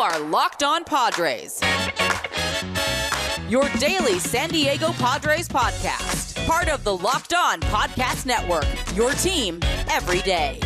are Locked On Padres, your daily San Diego Padres podcast. Part of the Locked On Podcast Network, your team every day.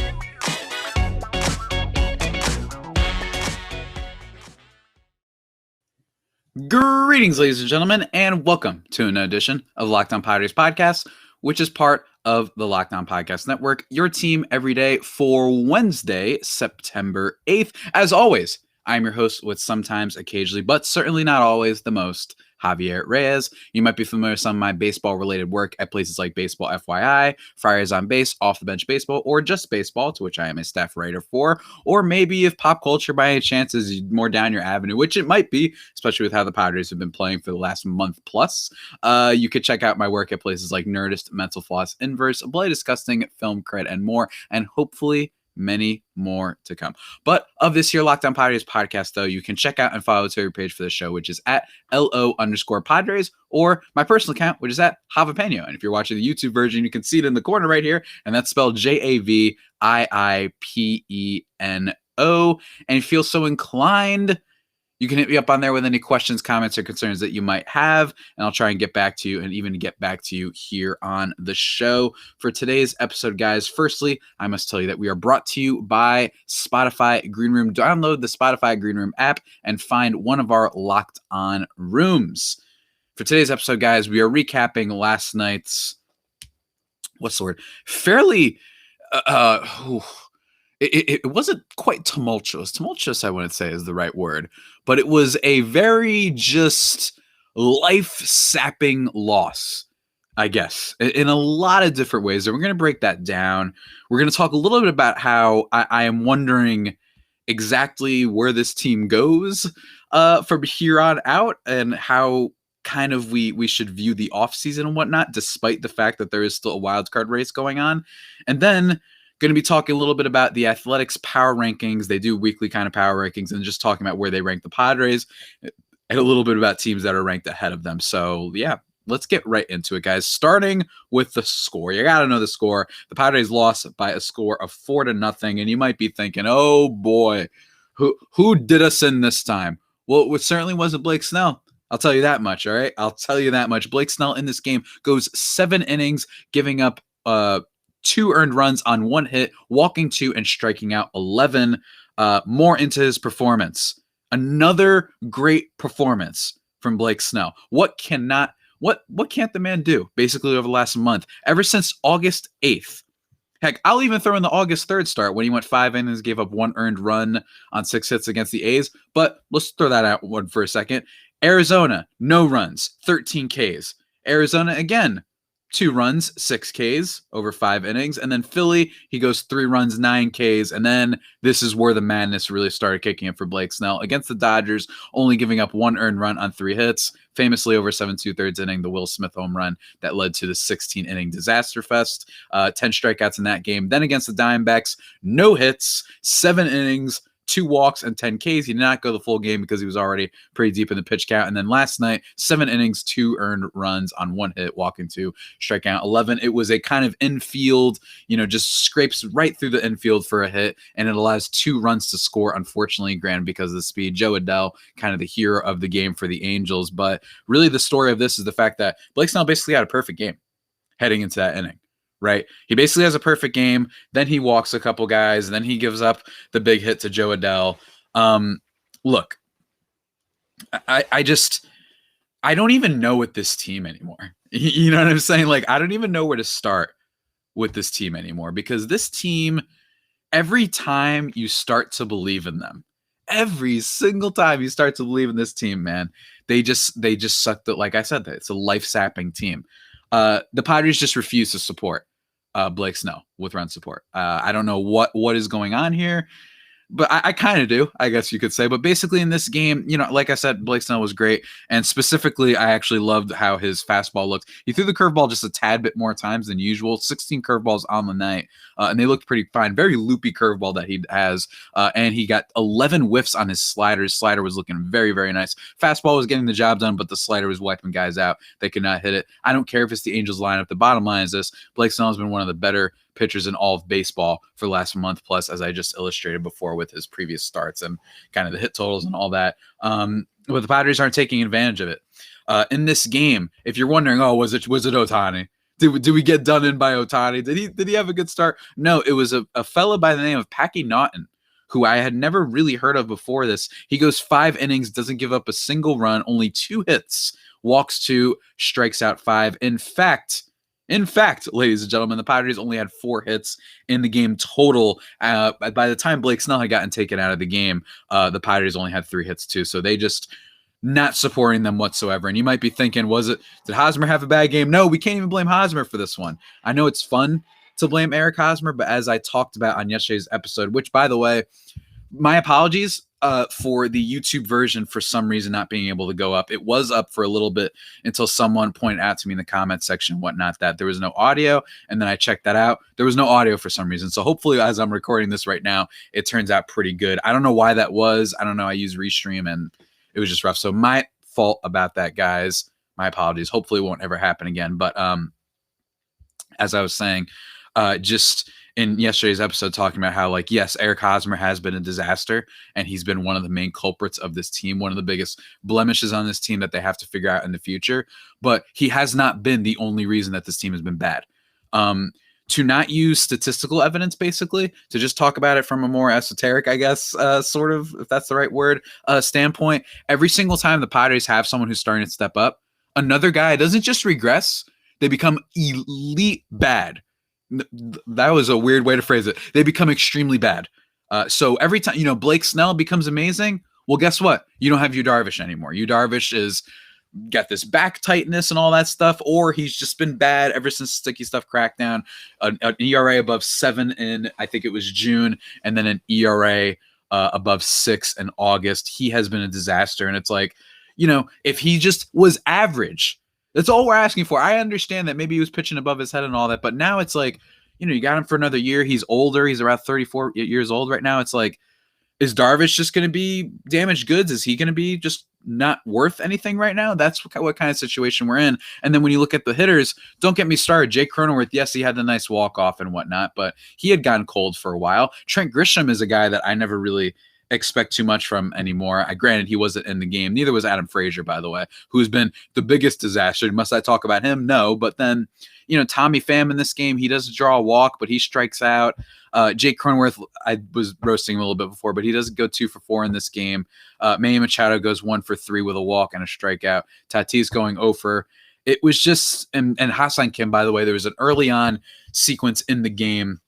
Greetings, ladies and gentlemen, and welcome to an edition of Locked On Padres podcast, which is part of the Locked On Podcast Network, your team every day for Wednesday, September 8th. As always, I'm your host with sometimes, occasionally, but certainly not always the most, Javier Reyes. You might be familiar with some of my baseball-related work at places like Baseball FYI, Friars on Base, Off the Bench Baseball, or just baseball, to which I am a staff writer for. Or maybe if pop culture by any chance is more down your avenue, which it might be, especially with how the Padres have been playing for the last month plus, you could check out my work at places like Nerdist, Mental Floss, Inverse, Bloody Disgusting, Film Cred, and more, and hopefully many more to come. But of this here Locked On Padres podcast, though, you can check out and follow the Twitter page for the show, which is at LO_Padres, or my personal account, which is at Javapeno. And if you're watching the YouTube version, you can see it in the corner right here, and that's spelled JAVIIIPENO. And if you feel so inclined, you can hit me up on there with any questions, comments, or concerns that you might have, and I'll try and get back to you and even get back to you here on the show. For today's episode, guys, firstly, I must tell you that we are brought to you by Spotify Green Room. Download the Spotify Green Room app and find one of our Locked On rooms. For today's episode, guys, we are recapping last night's, what's the word? Fairly, It wasn't quite tumultuous. Tumultuous, I wouldn't say is the right word, but it was a very just life-sapping loss, I guess, in a lot of different ways. And we're going to break that down. We're going to talk a little bit about how I am wondering exactly where this team goes from here on out, and how kind of we should view the offseason and whatnot, despite the fact that there is still a wild card race going on. And then going to be talking a little bit about the Athletics power rankings. They do weekly kind of power rankings, and just talking about where they rank the Padres, and a little bit about teams that are ranked ahead of them. So yeah, let's get right into it, guys. Starting with the score. You got to know the score. The Padres lost by a score of 4-0. And you might be thinking, oh boy, who did us in this time? Well, it certainly wasn't Blake Snell. I'll tell you that much. All right. I'll tell you that much. Blake Snell in this game goes 7 innings, giving up 2 earned runs on 1 hit, walking 2 and striking out 11. More into his performance. Another great performance from Blake Snell. What can't the man do basically over the last month? Ever since August 8th. Heck, I'll even throw in the August 3rd start when he went 5 innings, gave up 1 earned run on 6 hits against the A's. But let's throw that out one for a second. Arizona, no runs, 13 Ks. Arizona again, 2 runs, 6 Ks over 5 innings. And then Philly, he goes 3 runs, 9 Ks. And then this is where the madness really started kicking in for Blake Snell. Against the Dodgers, only giving up 1 earned run on 3 hits. Famously over 7 2/3 inning, the Will Smith home run that led to the 16-inning disaster fest. 10 strikeouts in that game. Then against the Diamondbacks, no hits, 7 innings, 2 walks, and 10 Ks. He did not go the full game because he was already pretty deep in the pitch count. And then last night, 7 innings, 2 earned runs on 1 hit, walking 2, striking out 11. It was a kind of infield, just scrapes right through the infield for a hit, and it allows 2 runs to score, unfortunately, granted because of the speed. Joe Adell, kind of the hero of the game for the Angels. But really the story of this is the fact that Blake Snell basically had a perfect game heading into that inning. Right? He basically has a perfect game. Then he walks a couple guys. And then he gives up the big hit to Joe Adell. Look, I don't even know with this team anymore. You know what I'm saying? Like, I don't even know where to start with this team anymore, because this team, every time you start to believe in them, every single time you start to believe in this team, man, they just suck. Like I said, it's a life-sapping team. The Padres just refuse to support Blake Snell with run support. I don't know what is going on here. But I kind of do, I guess you could say. But basically in this game, you know, like I said, Blake Snell was great. And specifically, I actually loved how his fastball looked. He threw the curveball just a tad bit more times than usual. 16 curveballs on the night. And they looked pretty fine. Very loopy curveball that he has. And he got 11 whiffs on his slider. His slider was looking very, very nice. Fastball was getting the job done, but the slider was wiping guys out. They could not hit it. I don't care if it's the Angels lineup. The bottom line is this. Blake Snell has been one of the better pitchers in all of baseball for the last month plus, as I just illustrated before with his previous starts and kind of the hit totals and all that. But the Padres aren't taking advantage of it. In this game, if you're wondering, was it Ohtani? Did we get done in by Ohtani? Did he have a good start? No, it was a fella by the name of Packy Naughton, who I had never really heard of before this. He goes 5 innings, doesn't give up a single run, only 2 hits, walks 2, strikes out 5. In fact, ladies and gentlemen, the Padres only had 4 hits in the game total. By the time Blake Snell had gotten taken out of the game, the Padres only had 3 hits too. So they just not supporting them whatsoever. And you might be thinking, did Hosmer have a bad game? No, we can't even blame Hosmer for this one. I know it's fun to blame Eric Hosmer, but as I talked about on yesterday's episode, which, by the way, my apologies for the YouTube version for some reason not being able to go up. It was up for a little bit until someone pointed out to me in the comment section and whatnot that there was no audio, and then I checked that out. There was no audio for some reason. So hopefully, as I'm recording this right now, it turns out pretty good. I don't know why that was. I don't know. I use Restream, and it was just rough. So my fault about that, guys. My apologies. Hopefully it won't ever happen again. But as I was saying, just in yesterday's episode talking about how, yes, Eric Hosmer has been a disaster, and he's been one of the main culprits of this team, one of the biggest blemishes on this team that they have to figure out in the future. But he has not been the only reason that this team has been bad. To not use statistical evidence, basically, to just talk about it from a more esoteric, I guess, sort of, if that's the right word, standpoint. Every single time the Padres have someone who's starting to step up, another guy doesn't just regress, they become elite bad. That was a weird way to phrase it. They become extremely bad. So every time, Blake Snell becomes amazing, well, guess what? You don't have Yu Darvish anymore. Yu Darvish is got this back tightness and all that stuff, or he's just been bad ever since Sticky Stuff crackdown. An ERA above 7 in, I think it was June, and then an ERA above 6 in August. He has been a disaster, and it's if he just was average, that's all we're asking for. I understand that maybe he was pitching above his head and all that, but now it's you got him for another year. He's older. He's around 34 years old right now. It's is Darvish just going to be damaged goods? Is he going to be just not worth anything right now? That's what kind of situation we're in. And then when you look at the hitters, don't get me started. Jake Cronenworth, yes, he had the nice walk-off and whatnot, but he had gotten cold for a while. Trent Grisham is a guy that I never really expect too much from anymore. Granted, he wasn't in the game. Neither was Adam Frazier, by the way, who's been the biggest disaster. Must I talk about him? No. But then, Tommy Pham in this game, he doesn't draw a walk, but he strikes out. Jake Cronenworth, I was roasting him a little bit before, but he doesn't go 2 for 4 in this game. Manny Machado goes 1 for 3 with a walk and a strikeout. Tatis going 0 for. It was just, and Ha-Seong Kim, by the way, there was an early on sequence in the game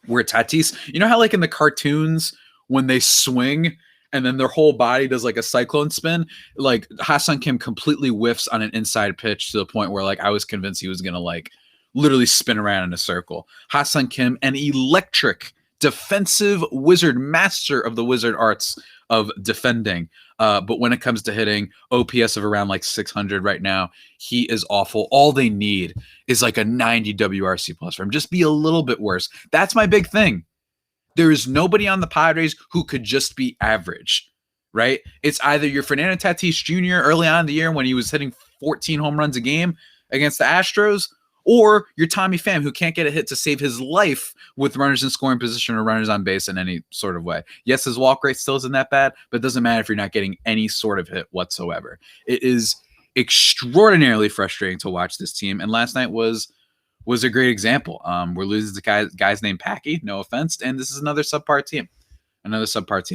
where Tatis, how in the cartoons when they swing and then their whole body does a cyclone spin, Ha-Seong Kim completely whiffs on an inside pitch to the point where I was convinced he was going to literally spin around in a circle. Ha-Seong Kim, an electric defensive wizard, master of the wizard arts of defending. But when it comes to hitting, OPS of around 600 right now, he is awful. All they need is a 90 WRC plus for him. Just be a little bit worse. That's my big thing. There is nobody on the Padres who could just be average, right? It's either your Fernando Tatis Jr. early on in the year when he was hitting 14 home runs a game against the Astros, or your Tommy Pham, who can't get a hit to save his life with runners in scoring position or runners on base in any sort of way. Yes, his walk rate still isn't that bad, but it doesn't matter if you're not getting any sort of hit whatsoever. It is extraordinarily frustrating to watch this team, and last night was a great example. We're losing to guys named Packy, no offense, and this is another subpar team.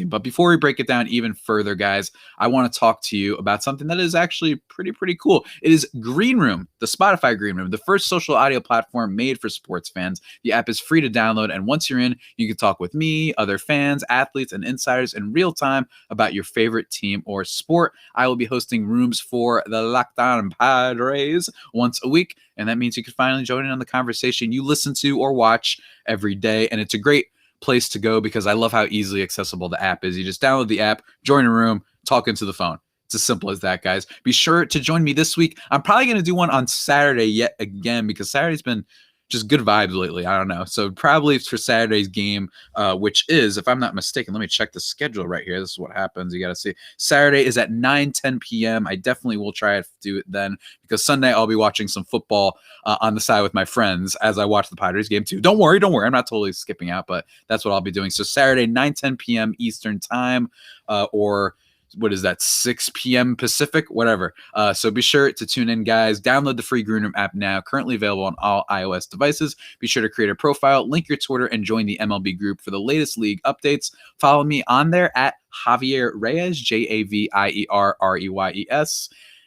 But before we break it down even further, guys, I want to talk to you about something that is actually pretty cool. It is Green Room, the Spotify Green Room, the first social audio platform made for sports fans. The app is free to download, and once you're in, you can talk with me, other fans, athletes, and insiders in real time about your favorite team or sport. I will be hosting rooms for the Locked On Padres once a week, and that means you can finally join in on the conversation you listen to or watch every day, and it's a great place to go because I love how easily accessible the app is. You just download the app, join a room, talk into the phone. It's as simple as that, guys. Be sure to join me this week. I'm probably going to do one on Saturday yet again because Saturday's been just good vibes lately. I don't know. So probably it's for Saturday's game, which is, if I'm not mistaken, let me check the schedule right here. This is what happens. You got to see. Saturday is at 9:10 p.m. I definitely will try to do it then, because Sunday I'll be watching some football on the side with my friends as I watch the Padres game too. Don't worry. I'm not totally skipping out, but that's what I'll be doing. So Saturday, 9:10 p.m. Eastern time, or what is that, 6 p.m. Pacific, whatever. So be sure to tune in, guys. Download the free Green Room app now, currently available on all iOS devices. Be sure to create a profile, link your Twitter, and join the MLB group for the latest league updates. Follow me on there at Javier Reyes, JAVIER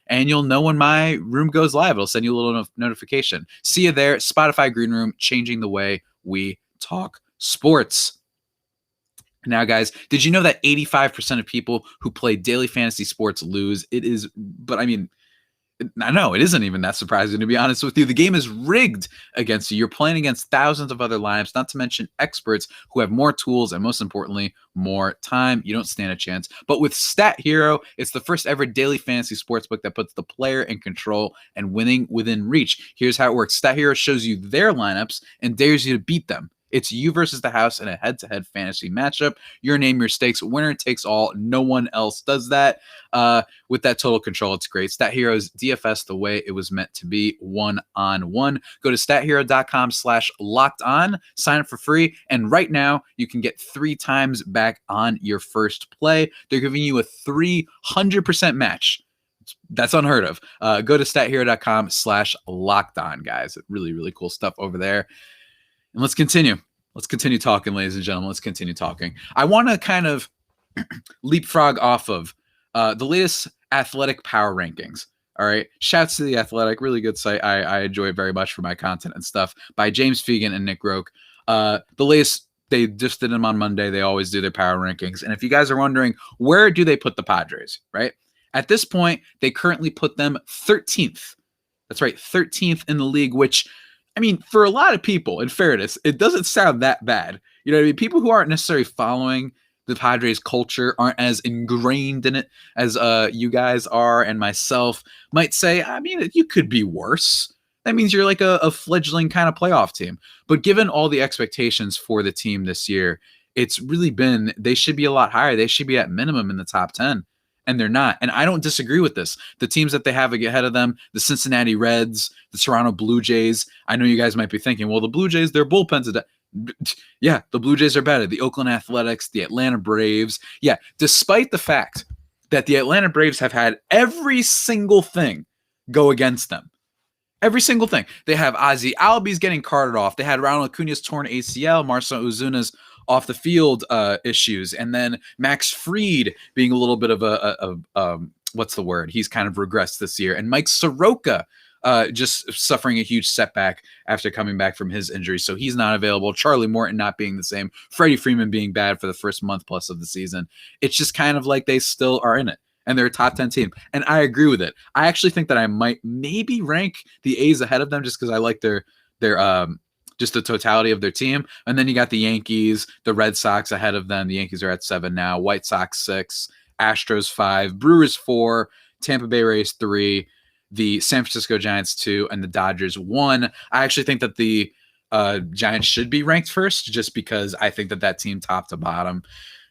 and you'll know when my room goes live. It'll send you a little notification. See you there. Spotify Green Room, changing the way we talk sports. Now, guys, did you know that 85% of people who play daily fantasy sports lose? It is, but I mean, I know it isn't even that surprising, to be honest with you. The game is rigged against you. You're playing against thousands of other lineups, not to mention experts who have more tools and, most importantly, more time. You don't stand a chance. But with Stat Hero, it's the first ever daily fantasy sportsbook that puts the player in control and winning within reach. Here's how it works. Stat Hero shows you their lineups and dares you to beat them. It's you versus the house in a head-to-head fantasy matchup. Your name, your stakes, winner takes all. No one else does that. With that total control, it's great. Stat Hero's DFS the way it was meant to be, one-on-one. Go to stathero.com/lockedon. Sign up for free. And right now, you can get 3 times back on your first play. They're giving you a 300% match. That's unheard of. Go to stathero.com/lockedon, guys. Really, really cool stuff over there. And let's continue. Let's continue talking, ladies and gentlemen. Let's continue talking. I want to kind of leapfrog off of the latest athletic power rankings. All right. Shouts to The Athletic. Really good site. I enjoy it very much for my content and stuff, by James Fegan and Nick Roque. The latest, they just did them on Monday. They always do their power rankings. And if you guys are wondering, where do they put the Padres, right? At this point, they currently put them 13th. That's right. 13th in the league, which, I mean, for a lot of people, in fairness, it doesn't sound that bad. You know what I mean? People who aren't necessarily following the Padres culture, aren't as ingrained in it as you guys are and myself, might say, I mean, you could be worse. That means you're like a fledgling kind of playoff team. But given all the expectations for the team this year, it's really been, they should be a lot higher. They should be at minimum in the top 10. And they're not. And I don't disagree with this. The teams that they have ahead of them, the Cincinnati Reds, the Toronto Blue Jays. I know you guys might be thinking, well, the Blue Jays, their bullpens are yeah, the Blue Jays are better. The Oakland Athletics, the Atlanta Braves. Yeah, despite the fact that the Atlanta Braves have had every single thing go against them. Every single thing. They have Ozzie Albies getting carted off. They had Ronald Acuña's torn ACL, Marcell Ozuna's off the field issues, and then Max Fried being a little bit of a what's the word? He's kind of regressed this year, and Mike Soroka just suffering a huge setback after coming back from his injury, so he's not available. Charlie Morton not being the same. Freddie Freeman being bad for the first month plus of the season. It's just kind of like they still are in it, and they're a top 10 team, and I agree with it. I actually think that I might maybe rank the A's ahead of them just because I like their just the totality of their team. And then you got the Yankees, the Red Sox ahead of them. The Yankees are at 7 now. White Sox 6, Astros 5, Brewers 4, Tampa Bay Rays 3, the San Francisco Giants 2, and the Dodgers 1. I actually think that the Giants should be ranked first just because I think that team top to bottom.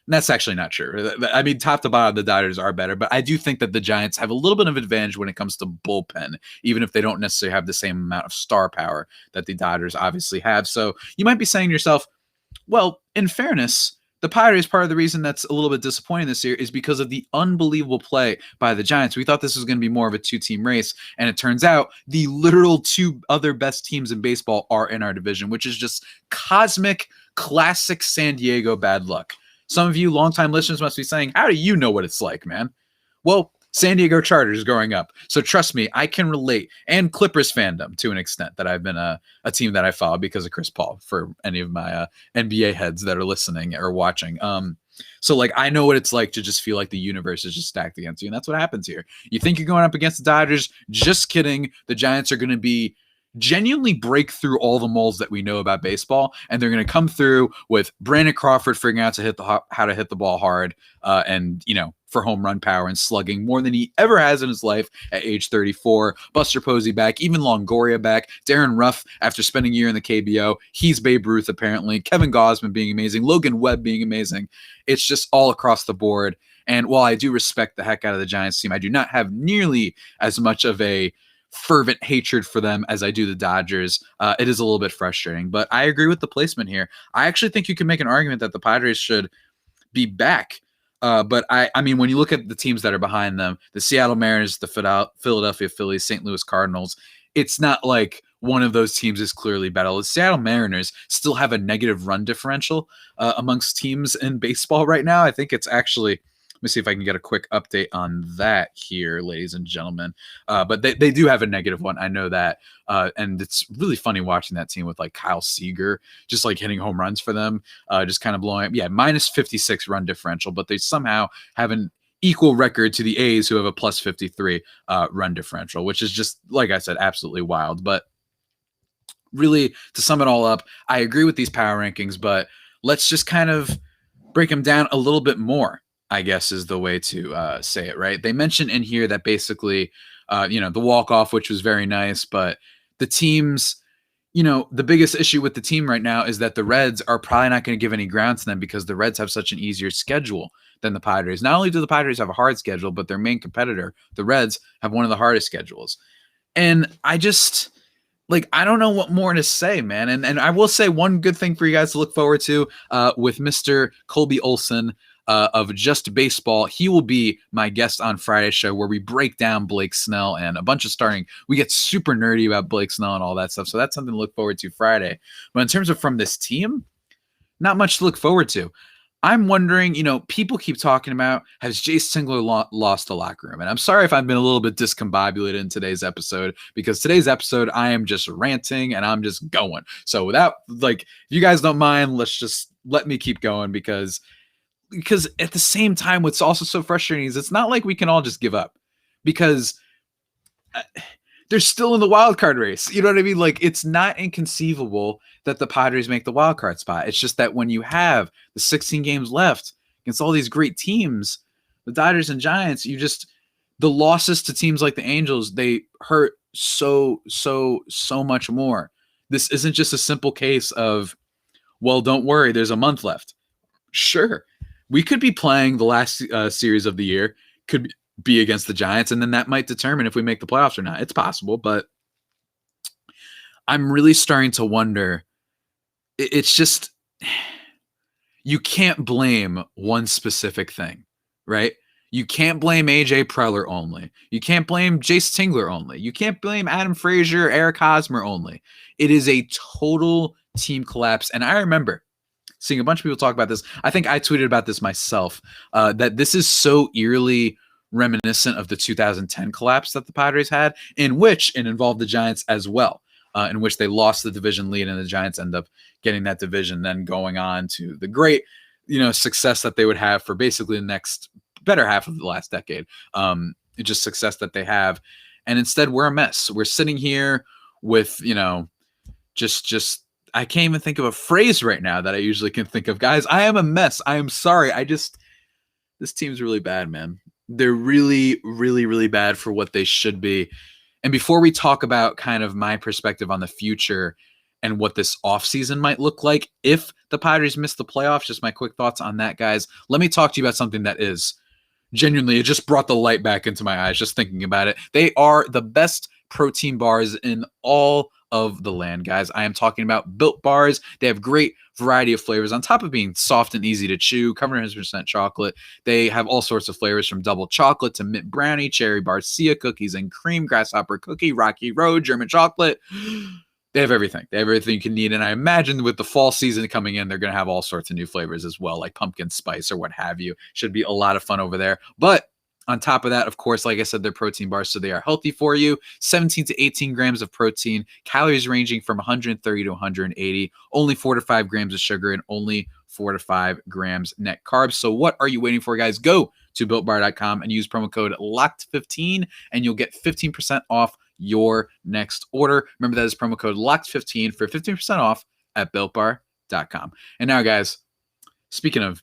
And that's actually not true. I mean, top to bottom, the Dodgers are better, but I do think that the Giants have a little bit of advantage when it comes to bullpen, even if they don't necessarily have the same amount of star power that the Dodgers obviously have. So you might be saying to yourself, well, in fairness, the Padres, part of the reason that's a little bit disappointing this year is because of the unbelievable play by the Giants. We thought this was going to be more of a 2-team race, and it turns out the literal 2 other best teams in baseball are in our division, which is just cosmic, classic San Diego bad luck. Some of you longtime listeners must be saying, how do you know what it's like, man? Well, San Diego Chargers growing up. So trust me, I can relate. And Clippers fandom to an extent, that I've been a team that I follow because of Chris Paul, for any of my NBA heads that are listening or watching. So like, I know what it's like to just feel like the universe is just stacked against you. And that's what happens here. You think you're going up against the Dodgers. Just kidding. The Giants are going to be genuinely break through all the molds that we know about baseball, and they're going to come through with Brandon Crawford figuring out how to hit the ball hard, and for home run power and slugging more than he ever has in his life at age 34. Buster Posey back, even Longoria back. Darren Ruff, after spending a year in the KBO, he's Babe Ruth apparently. Kevin Gausman being amazing. Logan Webb being amazing. It's just all across the board. And while I do respect the heck out of the Giants team, I do not have nearly as much of a fervent hatred for them as I do the Dodgers. It is a little bit frustrating, but I agree with the placement here. I actually think you can make an argument that the Padres should be back. But I mean, when you look at the teams that are behind them, the Seattle Mariners, the Philadelphia Phillies, St. Louis Cardinals, it's not like one of those teams is clearly better. The Seattle Mariners still have a negative run differential amongst teams in baseball right now. I think it's actually, let me see if I can get a quick update on that here, ladies and gentlemen. But they do have a negative one. I know that. And it's really funny watching that team with like Kyle Seager, just like hitting home runs for them, just kind of blowing up. Yeah, minus 56 run differential, but they somehow have an equal record to the A's, who have a plus 53 run differential, which is just, like I said, absolutely wild. But really, to sum it all up, I agree with these power rankings, but let's just kind of break them down a little bit more, I guess is the way to say it, right? They mentioned in here that basically, the walk-off, which was very nice, but the teams, the biggest issue with the team right now is that the Reds are probably not going to give any ground to them because the Reds have such an easier schedule than the Padres. Not only do the Padres have a hard schedule, but their main competitor, the Reds, have one of the hardest schedules. And I just, I don't know what more to say, man. And I will say one good thing for you guys to look forward to with Mr. Colby Olson, of Just Baseball. He will be my guest on Friday's show where we break down Blake Snell and a bunch of starting. We get super nerdy about Blake Snell and all that stuff. So that's something to look forward to Friday. But in terms of from this team, not much to look forward to. I'm wondering, people keep talking about, has Jace Tingler lost the locker room? And I'm sorry if I've been a little bit discombobulated in today's episode, because today's episode, I am just ranting and I'm just going. So without, if you guys don't mind, let me keep going, because at the same time, what's also so frustrating is it's not like we can all just give up, because they're still in the wild card race. You know what I mean? It's not inconceivable that the Padres make the wild card spot. It's just that when you have the 16 games left against all these great teams, the Dodgers and Giants, the losses to teams like the Angels, they hurt so much more. This isn't just a simple case of, well, don't worry, there's a month left. Sure, we could be playing the last series of the year, could be against the Giants, and then that might determine if we make the playoffs or not. It's possible, but I'm really starting to wonder. It's just, you can't blame one specific thing, right? You can't blame AJ Preller only. You can't blame Jace Tingler only. You can't blame Adam Frazier, Eric Hosmer only. It is a total team collapse. And I remember seeing a bunch of people talk about this. I think I tweeted about this myself, that this is so eerily reminiscent of the 2010 collapse that the Padres had, in which it involved the Giants as well, in which they lost the division lead and the Giants end up getting that division, then going on to the great, success that they would have for basically the next better half of the last decade. Just success that they have. And instead we're a mess. We're sitting here with, just I can't even think of a phrase right now that I usually can think of. Guys, I am a mess. I am sorry. This team's really bad, man. They're really, really, really bad for what they should be. And before we talk about kind of my perspective on the future and what this offseason might look like if the Padres miss the playoffs, just my quick thoughts on that, guys. Let me talk to you about something that is genuinely, it just brought the light back into my eyes just thinking about it. They are the best protein bars in all of the land, guys. I am talking about Built Bars. They have great variety of flavors on top of being soft and easy to chew, covered in 100% chocolate. They have all sorts of flavors from double chocolate to mint brownie, cherry barcia, cookies and cream, grasshopper cookie, rocky road, German chocolate. They have everything. They have everything you can need. And I imagine with the fall season coming in, they're going to have all sorts of new flavors as well, like pumpkin spice or what have you. Should be a lot of fun over there. But on top of that, of course, like I said, they're protein bars, so they are healthy for you. 17 to 18 grams of protein, calories ranging from 130 to 180, only 4 to 5 grams of sugar, and only 4 to 5 grams net carbs. So what are you waiting for, guys? Go to BuiltBar.com and use promo code LOCKED15, and you'll get 15% off your next order. Remember, that is promo code LOCKED15 for 15% off at BuiltBar.com. And now, guys, speaking of,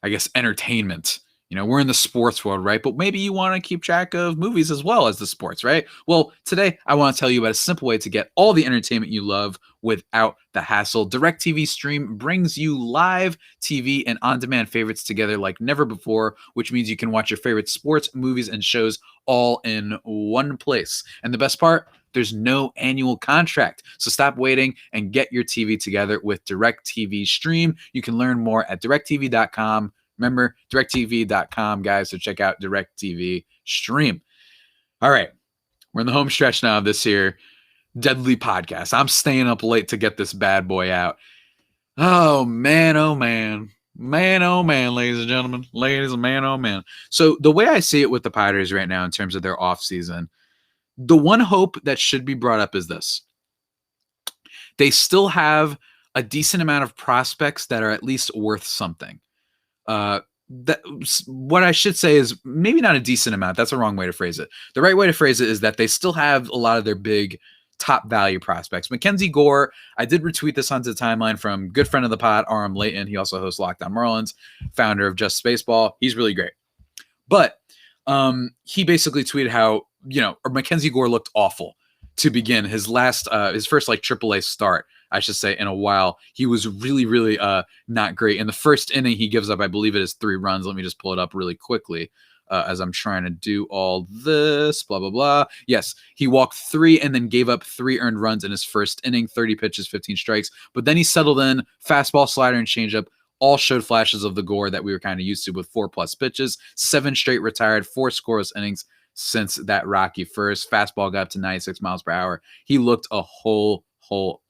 I guess entertainment, we're in the sports world, right? But maybe you want to keep track of movies as well as the sports, right? Well, today I want to tell you about a simple way to get all the entertainment you love without the hassle. DirecTV Stream brings you live TV and on-demand favorites together like never before, which means you can watch your favorite sports, movies, and shows all in one place. And the best part, there's no annual contract. So stop waiting and get your TV together with DirecTV Stream. You can learn more at directtv.com. Remember, directtv.com, guys, so check out DirecTV Stream. All right, we're in the home stretch now of this here deadly podcast. I'm staying up late to get this bad boy out. Oh, man, oh, man. Man, oh, man, ladies and gentlemen. Ladies and man, oh, man. So the way I see it with the Padres right now in terms of their offseason, the one hope that should be brought up is this. They still have a decent amount of prospects that are at least worth something. What I should say is maybe not a decent amount. That's the wrong way to phrase it. The right way to phrase it is that they still have a lot of their big top value prospects. Mackenzie Gore, I did retweet this onto the timeline from good friend of the pod, RM Layton. He also hosts Locked On Marlins, founder of Just Baseball. He's really great. But he basically tweeted how, Mackenzie Gore looked awful to begin his first AAA start, I should say, in a while. He was really, really not great. In the first inning, he gives up, I believe it is 3 runs. Let me just pull it up really quickly as I'm trying to do all this, blah, blah, blah. Yes, he walked 3 and then gave up 3 earned runs in his first inning, 30 pitches, 15 strikes. But then he settled in, fastball, slider, and changeup. All showed flashes of the Gore that we were kind of used to with 4+ pitches, 7 straight retired, 4 scoreless innings since that rocky first. Fastball got up to 96 miles per hour. He looked a whole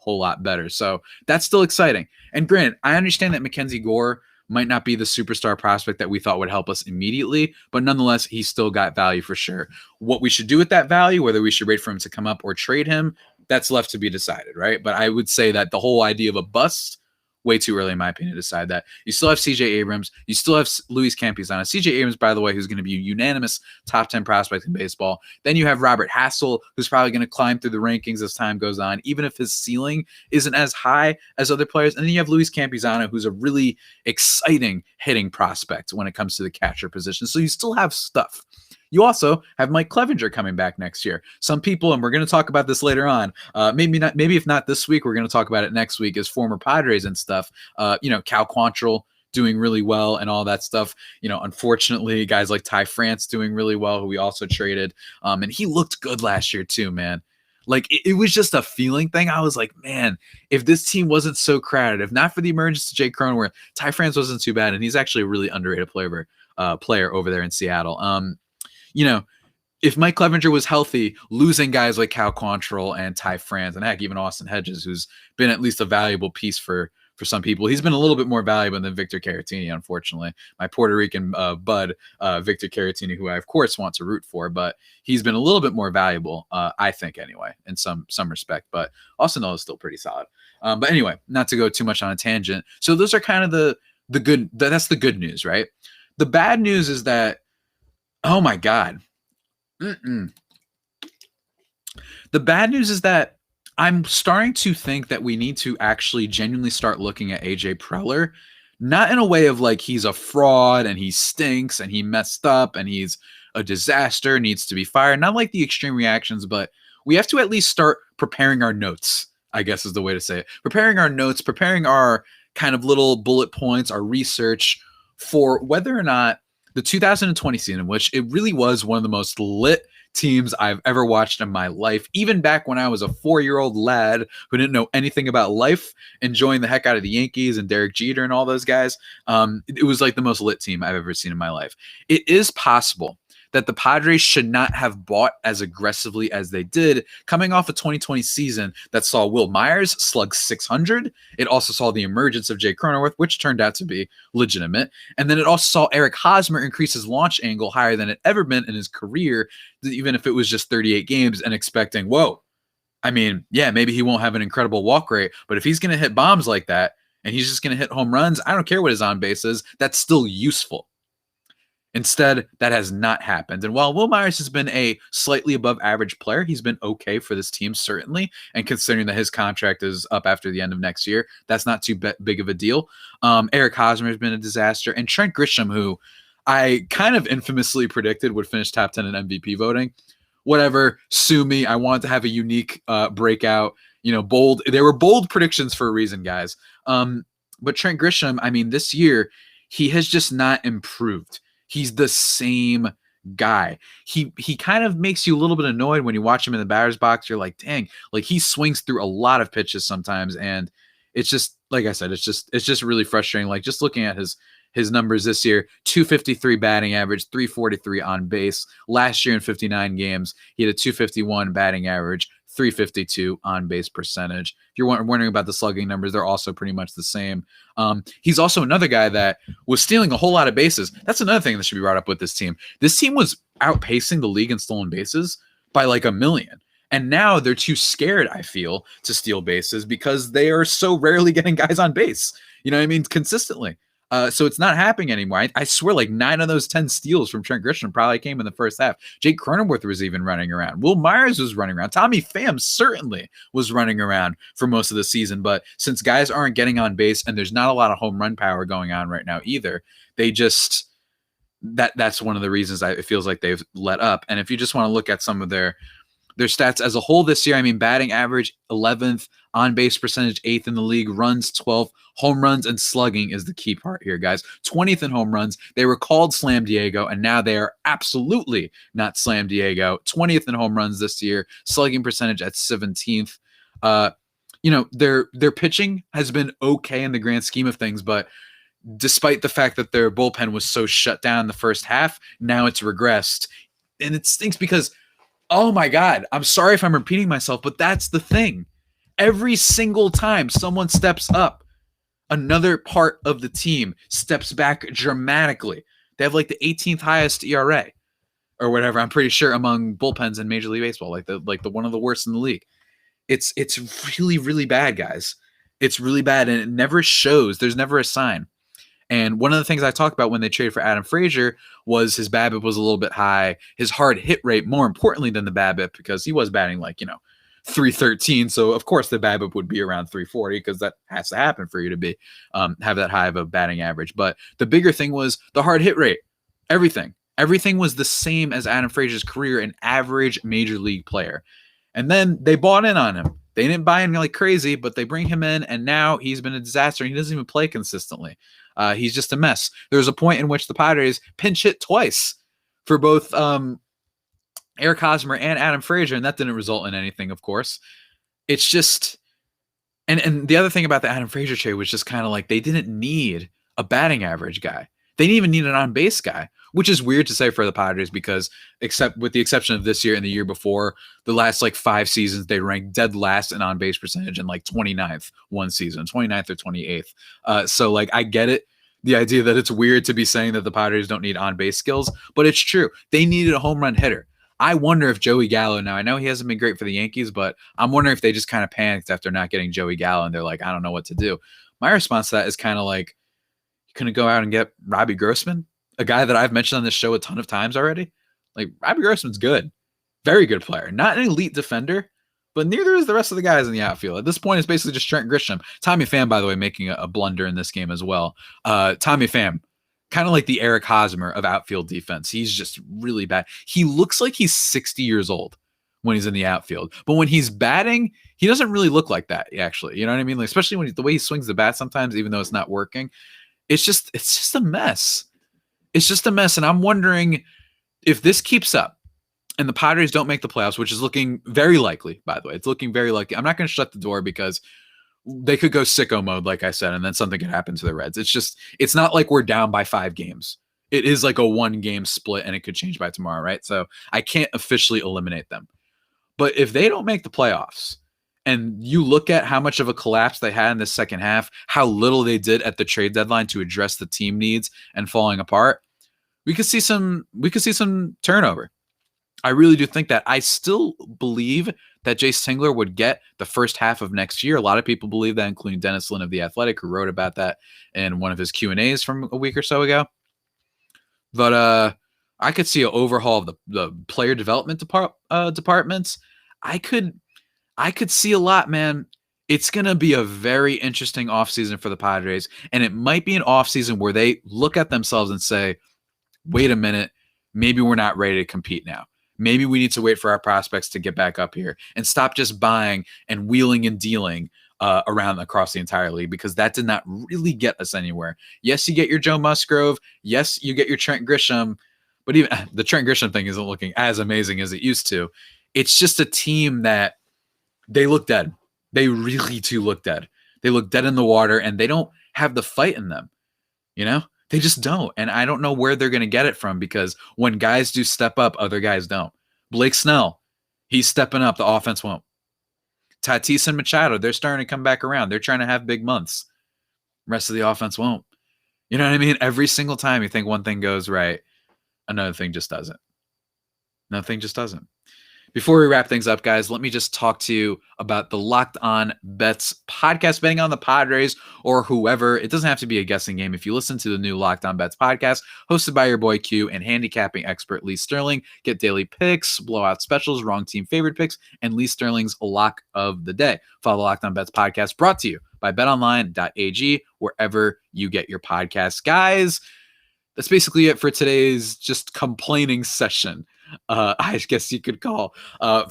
lot better. So that's still exciting. And granted, I understand that Mackenzie Gore might not be the superstar prospect that we thought would help us immediately, but nonetheless, he's still got value for sure. What we should do with that value, whether we should wait for him to come up or trade him, that's left to be decided, right? But I would say that the whole idea of a bust, way too early, in my opinion, to decide that. You still have CJ Abrams. You still have Luis Campusano. CJ Abrams, by the way, who's going to be a unanimous top 10 prospect in baseball. Then you have Robert Hassel, who's probably going to climb through the rankings as time goes on, even if his ceiling isn't as high as other players. And then you have Luis Campusano, who's a really exciting hitting prospect when it comes to the catcher position. So you still have stuff. You also have Mike Clevinger coming back next year. Some people, and we're going to talk about this later on, maybe if not this week, we're going to talk about it next week, as former Padres and stuff. Cal Quantrill doing really well and all that stuff. Unfortunately, guys like Ty France doing really well, who we also traded. And he looked good last year too, man. Like it was just a feeling thing. I was like, man, if this team wasn't so crowded, if not for the emergence of Jake Cronenworth, Ty France wasn't too bad. And he's actually a really underrated player over there in Seattle. If Mike Clevinger was healthy, losing guys like Cal Quantrill and Ty France, and heck, even Austin Hedges, who's been at least a valuable piece for some people. He's been a little bit more valuable than Victor Caratini, unfortunately. My Puerto Rican bud, Victor Caratini, who I, of course, want to root for, but he's been a little bit more valuable, I think, anyway, in some respect. But Austin Nola is still pretty solid. But anyway, not to go too much on a tangent. So those are kind of the good, that's the good news, right? The bad news is that, oh my God. The bad news is that I'm starting to think that we need to actually genuinely start looking at AJ Preller, not in a way of like he's a fraud and he stinks and he messed up and he's a disaster, needs to be fired. Not like the extreme reactions, but we have to at least start preparing our notes, I guess is the way to say it. Preparing our notes, preparing our kind of little bullet points, our research for whether or not the 2020 season, which it really was one of the most lit teams I've ever watched in my life, even back when I was a 4-year-old lad who didn't know anything about life, enjoying the heck out of the Yankees and Derek Jeter and all those guys. It was like the most lit team I've ever seen in my life. It is possible that the Padres should not have bought as aggressively as they did, coming off a 2020 season that saw Will Myers slug 600. It also saw the emergence of Jake Cronenworth, which turned out to be legitimate. And then it also saw Eric Hosmer increase his launch angle higher than it ever been in his career, even if it was just 38 games, and expecting, whoa, I mean, yeah, maybe he won't have an incredible walk rate, but if he's going to hit bombs like that, and he's just going to hit home runs, I don't care what his on base is, that's still useful. Instead, that has not happened. And while Will Myers has been a slightly above average player, he's been okay for this team, certainly. And considering that his contract is up after the end of next year, that's not too big of a deal. Eric Hosmer has been a disaster. And Trent Grisham, who I kind of infamously predicted would finish top 10 in MVP voting. Whatever, sue me. I wanted to have a unique breakout, bold. They were bold predictions for a reason, guys. But Trent Grisham, I mean, this year, he has just not improved. He's the same guy. He kind of makes you a little bit annoyed when you watch him in the batter's box. You're like, dang, like he swings through a lot of pitches sometimes. And it's just, like I said, it's just really frustrating. Like just looking at his numbers this year, 253 batting average, 343 on base. Last year in 59 games, he had a 251 batting average, 352 on base percentage. If you're wondering about the slugging numbers, they're also pretty much the same. He's also another guy that was stealing a whole lot of bases. That's another thing that should be brought up with this team. This team was outpacing the league in stolen bases by like 1 million. And now they're too scared, I feel, to steal bases because they are so rarely getting guys on base. You know what I mean? Consistently. So it's not happening anymore. I swear like 9 of those 10 steals from Trent Grisham probably came in the first half. Jake Cronenworth was even running around. Will Myers was running around. Tommy Pham certainly was running around for most of the season. But since guys aren't getting on base and there's not a lot of home run power going on right now either, they just that's one of the reasons it feels like they've let up. And if you just want to look at some of their stats as a whole this year, I mean, batting average 11th, on base percentage 8th in the league, runs 12th, home runs and slugging is the key part here, guys. 20th in home runs. They were called Slam Diego, and now they are absolutely not Slam Diego. 20th in home runs this year, slugging percentage at 17th. Their pitching has been okay in the grand scheme of things, but despite the fact that their bullpen was so shut down in the first half, now it's regressed. And it stinks because, oh my God, I'm sorry if I'm repeating myself, but that's the thing. Every single time someone steps up, another part of the team steps back dramatically. They have like the 18th highest ERA or whatever, I'm pretty sure, among bullpens in Major League Baseball, like the one of the worst in the league. It's really, really bad, guys. It's really bad, and it never shows. There's never a sign. And one of the things I talked about when they traded for Adam Frazier was his BABIP was a little bit high, his hard hit rate, more importantly than the BABIP, because he was batting like, 313. So of course the BABIP would be around 340 because that has to happen for you to be have that high of a batting average. But the bigger thing was the hard hit rate. Everything was the same as Adam Frazier's career, an average major league player. And then they bought in on him. They didn't buy him like crazy, but they bring him in, and now he's been a disaster. He doesn't even play consistently. He's just a mess. There was a point in which the Padres pinch hit twice for both Eric Hosmer and Adam Frazier, and that didn't result in anything, of course. It's just, and the other thing about the Adam Frazier trade was just kind of like they didn't need a batting average guy. They didn't even need an on-base guy, which is weird to say for the Padres because, except with the exception of this year and the year before, the last like 5 seasons, they ranked dead last in on-base percentage and like 29th one season, 29th or 28th. So like I get it. The idea that it's weird to be saying that the Padres don't need on-base skills, but it's true. They needed a home run hitter. I wonder if Joey Gallo, now I know he hasn't been great for the Yankees, but I'm wondering if they just kind of panicked after not getting Joey Gallo and they're like, I don't know what to do. My response to that is kind of like, you couldn't go out and get Robbie Grossman, a guy that I've mentioned on this show a ton of times already. Like Robbie Grossman's good, very good player, not an elite defender, but neither is the rest of the guys in the outfield. At this point, it's basically just Trent Grisham. Tommy Pham, by the way, making a blunder in this game as well. Tommy Pham, kind of like the Eric Hosmer of outfield defense. He's just really bad. He looks like he's 60 years old when he's in the outfield. But when he's batting, he doesn't really look like that, actually. You know what I mean? Like, especially when the way he swings the bat sometimes, even though it's not working. It's just a mess. It's just a mess. And I'm wondering if this keeps up and the Padres don't make the playoffs, which is looking very likely, by the way. It's looking very likely. I'm not going to shut the door because they could go sicko mode, like I said, and then something could happen to the Reds. It's not like we're down by 5 games. It is like a 1-game split and it could change by tomorrow, right? So I can't officially eliminate them. But if they don't make the playoffs and you look at how much of a collapse they had in the second half, how little they did at the trade deadline to address the team needs and falling apart, we could see some turnover. I really do think that. I still believe that Jace Tingler would get the first half of next year. A lot of people believe that, including Dennis Lynn of The Athletic, who wrote about that in one of his Q&As from a week or so ago. But I could see an overhaul of the player development departments. I could see a lot, man. It's going to be a very interesting offseason for the Padres, and it might be an offseason where they look at themselves and say, wait a minute, maybe we're not ready to compete now. Maybe we need to wait for our prospects to get back up here and stop just buying and wheeling and dealing around across the entire league, because that did not really get us anywhere. Yes, you get your Joe Musgrove. Yes, you get your Trent Grisham. But even the Trent Grisham thing isn't looking as amazing as it used to. It's just a team that they look dead. They really do look dead. They look dead in the water, and they don't have the fight in them. You know? They just don't. And I don't know where they're going to get it from, because when guys do step up, other guys don't. Blake Snell, he's stepping up. The offense won't. Tatis and Machado, they're starting to come back around. They're trying to have big months. Rest of the offense won't. You know what I mean? Every single time you think one thing goes right, another thing just doesn't. Nothing just doesn't. Before we wrap things up, guys, let me just talk to you about the Locked On Bets podcast, betting on the Padres or whoever. It doesn't have to be a guessing game. If you listen to the new Locked On Bets podcast, hosted by your boy Q and handicapping expert Lee Sterling, get daily picks, blowout specials, wrong team favorite picks, and Lee Sterling's lock of the day. Follow the Locked On Bets podcast, brought to you by betonline.ag, wherever you get your podcasts. Guys, that's basically it for today's just complaining session. I guess you could call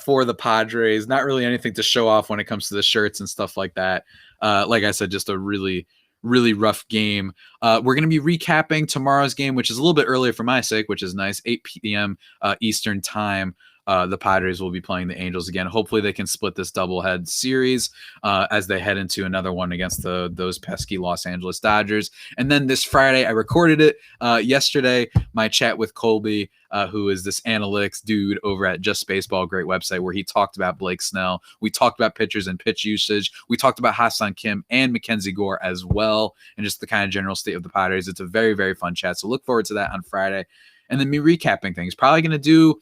for the Padres. Not really anything to show off when it comes to the shirts and stuff like that. Like I said, just a really, really rough game. We're going to be recapping tomorrow's game, which is a little bit earlier for my sake, which is nice. 8 p.m. Eastern time. The Padres will be playing the Angels again. Hopefully they can split this doublehead series as they head into another one against those pesky Los Angeles Dodgers. And then this Friday, I recorded it yesterday, my chat with Colby, who is this analytics dude over at Just Baseball, great website, where he talked about Blake Snell. We talked about pitchers and pitch usage. We talked about Ha-Seong Kim and Mackenzie Gore as well, and just the kind of general state of the Padres. It's a very, very fun chat. So look forward to that on Friday. And then me recapping things. Probably going to do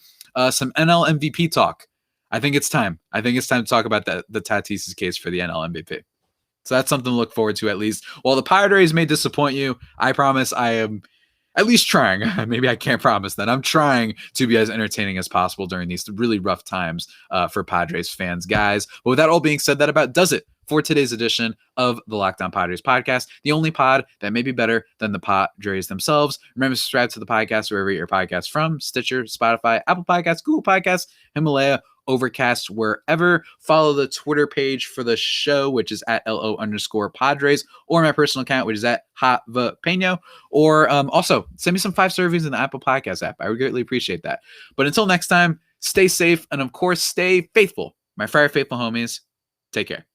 some NL MVP talk. I think it's time. I think it's time to talk about the Tatis' case for the NL MVP. So that's something to look forward to, at least. While the Padres may disappoint you, I promise I am at least trying. Maybe I can't promise that. I'm trying to be as entertaining as possible during these really rough times for Padres fans, guys. But with that all being said, that about does it for today's edition of the Locked On Padres podcast, the only pod that may be better than the Padres themselves. Remember to subscribe to the podcast wherever you get your podcasts from: Stitcher, Spotify, Apple Podcasts, Google Podcasts, Himalaya, Overcast, wherever. Follow the Twitter page for the show, which is at @LO_Padres, or my personal account, which is at Javier. Or also send me some 5-star reviews in the Apple Podcast app. I would greatly appreciate that. But until next time, stay safe and, of course, stay faithful. My Friar Faithful homies, take care.